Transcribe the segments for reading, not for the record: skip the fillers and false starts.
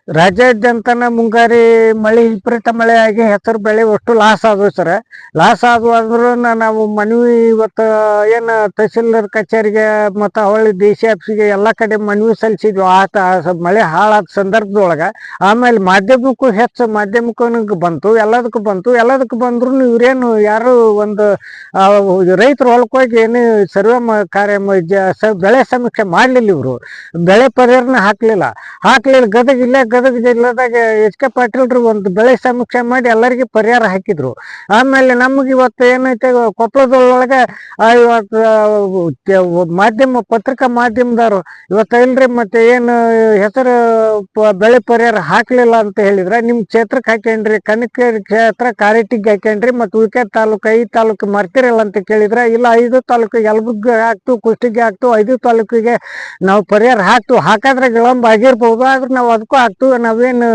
ರಾಜ್ಯಾದ್ಯಂತನ ಮುಂಗಾರಿ ಮಳೆ ವಿಪರೀತ ಮಳೆ ಆಗಿ ಹೆಸರು ಬೆಳೆ ಅಷ್ಟು ಲಾಸ್ ಆದವು ಸರ್. ಲಾಸ್ ಆದವು ಅಂದ್ರೂ ನಾವು ಮನವಿ ಇವತ್ತು ಏನು ತಹಸೀಲ್ದಾರ್ ಕಚೇರಿಗೆ ಮತ್ತು ಹೊಳ್ಳಿ ಡಿ ಸಿ ಆಫೀಸಿಗೆ ಎಲ್ಲ ಕಡೆ ಮನವಿ ಸಲ್ಲಿಸಿದ್ವಿ. ಮಳೆ ಹಾಳಾದ ಸಂದರ್ಭದೊಳಗೆ ಆಮೇಲೆ ಮಾಧ್ಯಮಕ್ಕೂ ಬಂತು, ಎಲ್ಲದಕ್ಕೂ ಬಂದ್ರೂ ಇವ್ರೇನು ಯಾರು ಒಂದು ರೈತರು ಹೊಲಕ್ಕೆ ಹೋಗಿ ಏನು ಸರ್ವೆ ಬೆಳೆ ಸಮೀಕ್ಷೆ ಮಾಡಲಿಲ್ಲ. ಇವರು ಬೆಳೆ ಪರಿಹಾರನ ಹಾಕಲಿಲ್ಲ. ಗದಗ ಜಿಲ್ಲೆದಾಗ ಎಚ್ ಕೆ ಪಾಟೀಲ್ರು ಒಂದು ಬೆಳೆ ಸಮೀಕ್ಷೆ ಮಾಡಿ ಎಲ್ಲರಿಗೆ ಪರಿಹಾರ ಹಾಕಿದ್ರು. ಆಮೇಲೆ ನಮಗೆ ಇವತ್ತು ಏನೈತೆ ಕೊಪ್ಪಳದೊಳಗೆ ಇವತ್ತು ಪತ್ರಿಕಾ ಮಾಧ್ಯಮದವರು ಇವತ್ತು ಇಲ್ರಿ ಮತ್ತೆ ಏನು ಹೆಸರು ಬೆಳೆ ಪರಿಹಾರ ಹಾಕ್ಲಿಲ್ಲ ಅಂತ ಹೇಳಿದ್ರೆ ನಿಮ್ಮ ಕ್ಷೇತ್ರಕ್ಕೆ ಹಾಕ್ಯಂಡ್ರಿ, ಕನಕೇರಿ ಕ್ಷೇತ್ರ ಕಾರಟಿಗೆ ಹಾಕ್ಯಂಡ್ರಿ, ಮತ್ತು ಉಳ್ಕೆ ತಾಲೂಕು 5 ತಾಲೂಕು ಮರ್ತಿರಲ್ಲ ಅಂತ ಕೇಳಿದ್ರೆ, ಇಲ್ಲ 5 ತಾಲೂಕು ಯಲಬುರ್ಗಿ ಹಾಕ್ತು, ಕುಷ್ಟಗಿ ಹಾಕ್ತು, 5 ತಾಲೂಕಿಗೆ ನಾವು ಪರಿಹಾರ ಹಾಕಾದ್ರೆ ವಿಳಂಬ ಆಗಿರ್ಬೋದು, ಆದ್ರೆ ನಾವು ಅದಕ್ಕೂ ಹಾಕ್ತೀವಿ, ನಾವೇನು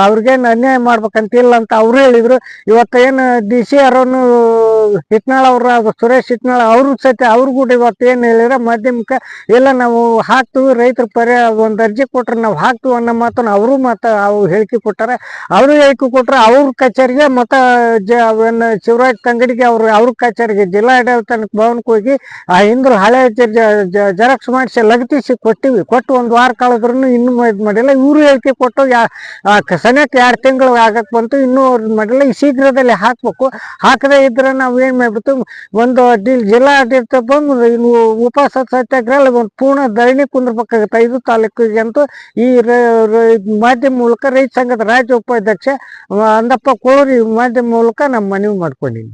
ಅವ್ರಿಗೇನು ಅನ್ಯಾಯ ಮಾಡ್ಬೇಕಂತಿಲ್ಲ ಅಂತ ಅವ್ರು ಹೇಳಿದ್ರು. ಇವತ್ತೇನು ಡಿ ಸಿ ಆರನ್ನು ಹಿಟ್ನಾಳ್ ಅವರು ಸುರೇಶ್ ಹಿಟ್ನಾಳ್ ಅವರು ಸಹಿತ ಅವ್ರು ಕೂಡ ಇವತ್ತು ಏನು ಹೇಳಿದ್ರೆ ಮಾಧ್ಯಮಕ್ಕೆ, ಇಲ್ಲ ನಾವು ಹಾಕ್ತೀವಿ, ರೈತರ ಪರಿಹಾರ ಒಂದು ಅರ್ಜಿ ಕೊಟ್ರೆ ನಾವು ಹಾಕ್ತೀವಿ ಅನ್ನೋ ಮಾತನ್ನು ಅವರು ಅವ್ರು ಹೇಳಿಕೆ ಕೊಟ್ಟಾರೆ. ಅವರು ಹೇಳಿಕೆ ಕೊಟ್ಟರೆ ಅವ್ರ ಕಚೇರಿಗೆ ಮತ್ತು ಶಿವರಾಜ್ ತಂಗಡಿಗೆ ಅವ್ರ ಕಚೇರಿಗೆ ಜಿಲ್ಲಾಡಳಿತ ಭವನಕ್ಕೆ ಹೋಗಿ ಆ ಹಿಂದ್ರು ಹಳೆ ಜೆರಾಕ್ಸ್ ಮಾಡಿಸಿ ಲಗತ್ತಿಸಿ ಕೊಟ್ಟು 1 ವಾರ ಕಳೆದ್ರೂ ಇನ್ನೂ ಇದು ಮಾಡಿಲ್ಲ. ಇವರು ಹೇಳಿಕೆ ಕೊಟ್ಟು ಸನಿಯಕ್ಕೆ 2 ತಿಂಗಳು ಆಗಕ್ಕೆ ಬಂತು, ಇನ್ನೂ ಅವ್ರದ್ದು ಮಾಡಿಲ್ಲ. ಈ ಶೀಘ್ರದಲ್ಲಿ ಹಾಕಬೇಕು. ಹಾಕದೇ ಇದ್ರೆ ನಾವು ಏನು ಮಾಡ್ಬಿಟ್ಟು ಒಂದು ಜಿಲ್ಲಾಡಳಿತ ಬಂದು ಉಪವಾಸ ಸತ್ಯಾಗ್ರಹ ಒಂದು ಪೂರ್ಣ ಧರಣಿ ಕುಂದ್ರಬೇಕಾಗುತ್ತೆ 5 ತಾಲೂಕಿಗೆ ಅಂತೂ ಈ ಮಾಧ್ಯಮ ಮೂಲಕ ರೈತ ಸಂಘದ ರಾಜ್ಯ ಉಪಾಧ್ಯಕ್ಷ ಅಂದಪ್ಪ ಕೋಳೂರಿ ಮಾಧ್ಯಮ ಮೂಲಕ ನಮ್ಮ ಮನವಿ ಮಾಡ್ಕೊಂಡಿನಿ.